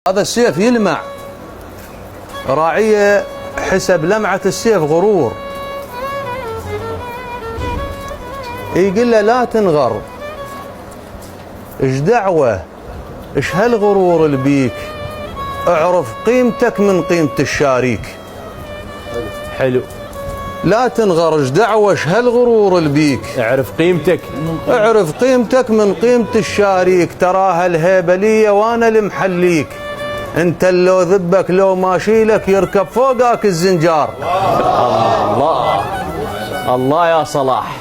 هذا السيف يلمع، راعيه حسب لمعة السيف غرور. يقول له لا تنغر، ايش دعوة، ايش هالغرور اللي بيك، اعرف قيمتك من قيمة الشاريك. حلو. لا تنغر، ايش دعوة، ايش هالغرور اللي بيك، اعرف قيمتك، اعرف قيمتك من قيمة الشاريك. تراها الهيبة لي وانا المحليك، انت لو ذبك لو ما شيلك يركب فوقك الزنجار. الله الله يا صلاح.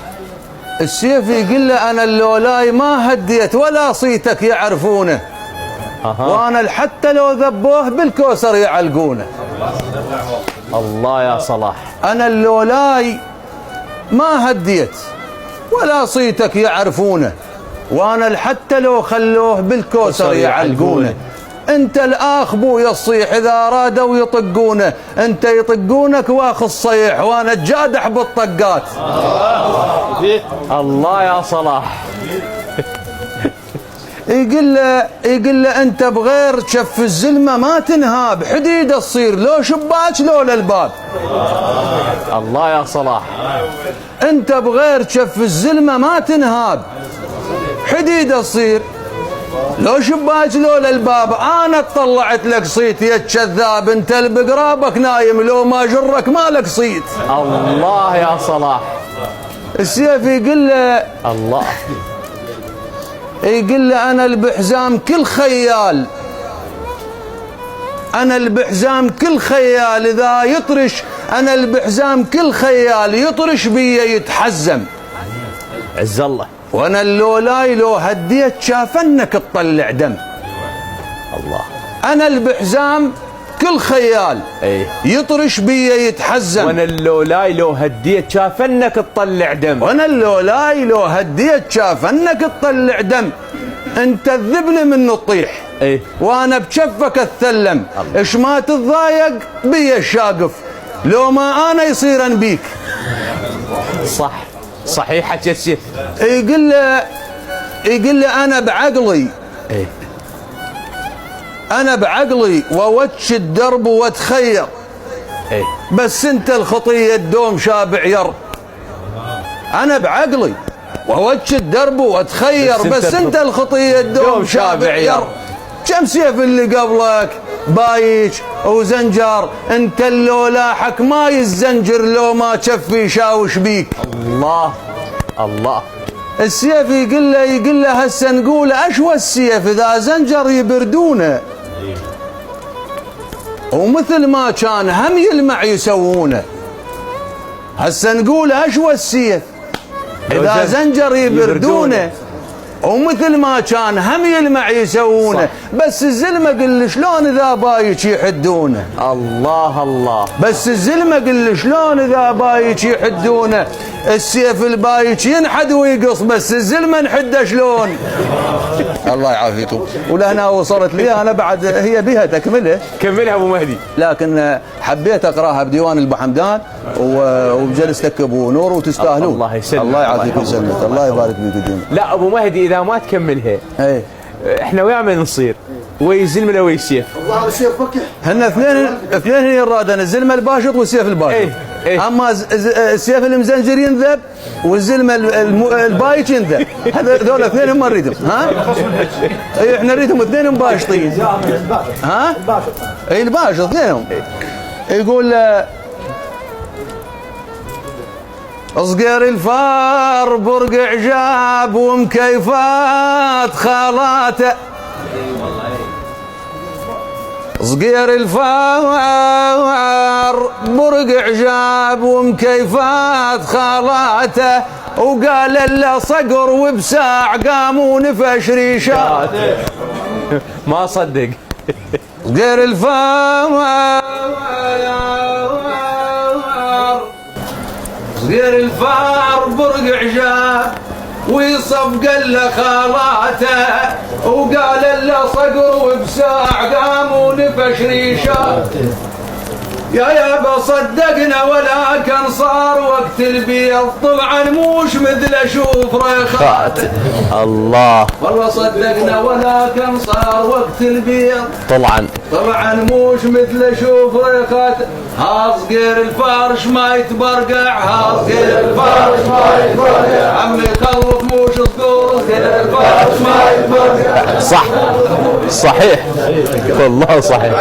السيف يقول له انا اللولاي ما هديت ولا صيتك يعرفونه، وانا حتى لو ذبوه بالكوثر يعلقونه. الله يا صلاح. انا اللولاي ما هديت ولا صيتك يعرفونه، وانا حتى لو خلوه بالكوثر يعلقونه. انت الاخ بويا الصيح، اذا رادوا يطقونه انت يطقونك واخذ صيح، وانا الجادح بالطقات. الله يا صلاح. يقول له انت بغير شف الزلمه ما تنهاب، حديده تصير لو شباك لو للباب. الله يا صلاح. انت بغير شف الزلمه ما تنهاب، حديده تصير لو شباك لو للباب. انا طلعت لك صيت يا كذاب، انت اللي بقرابك نايم لو ما جرك مالك صيت. الله يا صلاح. السيف يقول له الله، يقول له انا البحزام كل خيال، انا البحزام كل خيال اذا يطرش، انا البحزام كل خيال يطرش بيا يتحزم. عز الله. وانا اللولاي لو هديت شافنك تطلع دم. الله. انا البحزام كل خيال يطرش بيا يتحزم، وانا اللولاي لو هديت شافنك تطلع دم. وانا اللولاي لو هديت شافنك تطلع دم. انت الذبن من تطيح وانا بشفك اتثلم. ايش ما تتضايق بيا الشاقف، لو ما انا يصيرن بيك. صح صحيح حكي السيف. يقول له انا بعقلي، انا بعقلي ووتش الدرب واتخير، بس انت الخطيه الدوم شابع ير. انا بعقلي ووتش الدرب واتخير، بس انت الخطيه الدوم شابع ير. كم سيف اللي قبلك بايج وزنجر، انت اللو لاحك ما يزنجر لو ما شفي شاوش بيك. الله الله. السيف يقول له هسه نقول اشوى السيف اذا زنجر يبردونه، ومثل ما كان هم يلمع يسوونه. هسه نقول اشوى السيف اذا زنجر يبردونه، ومثل ما كان هم يلمع يسوونه. بس الزلمه قل شلون اذا بايك يحدونه. الله الله. بس الزلمه قل شلون اذا بايك يحدونه. السيف البايك ينحد ويقص، بس الزلمه نحده شلون. الله يعافيكم. ولهنا وصلت لي انا بعد، هي بها تكمله. كملها ابو مهدي. لكن حبيت اقراها بديوان ابو حمدان وبجلستك ابو نور وتستاهلون. الله يسلمك. الله يعافيك ويسلمك. الله يبارك فيك الدين. لا ابو مهدي اذا ما تكملها احنا ويا من نصير؟ ويا الزلمه ويا السيف. والله السيف فكح. هن اثنين هي الرادن، الزلمه الباشط والسيف الباشط. اما السيف المزنجر ينذب والزلمه البايك ينذب، هذول اثنين هم نريدهم. ها؟ احنا نريدهم اثنين باشطين. ها؟ اي الباشط اثنينهم. يقول صقر الفار برق عجاب ومكيفات خالاته، صقير الفار برق عجاب ومكيفات خالاته، وقال له صقر وبساع قام ونفش ريشاته. ما صدق. صقير الفار، صقير الفار برق عجاب ويصف قال له خالاته، وقال له صقر وبساع قام ونفش ريشاته. يا صدقنا ولكن صار وقت البيض طبعا موش مثل اشوف ريخات. الله. والله صدقنا ولكن صار وقت البيض طبعا موش مثل اشوف ريخات. هاص غير الفارش ما يتبرقع، هاص غير الفارش ما يتبرقع، عمي خلف موش صدور غير الفارش ما يتبرقع. صح صحيح والله صحيح.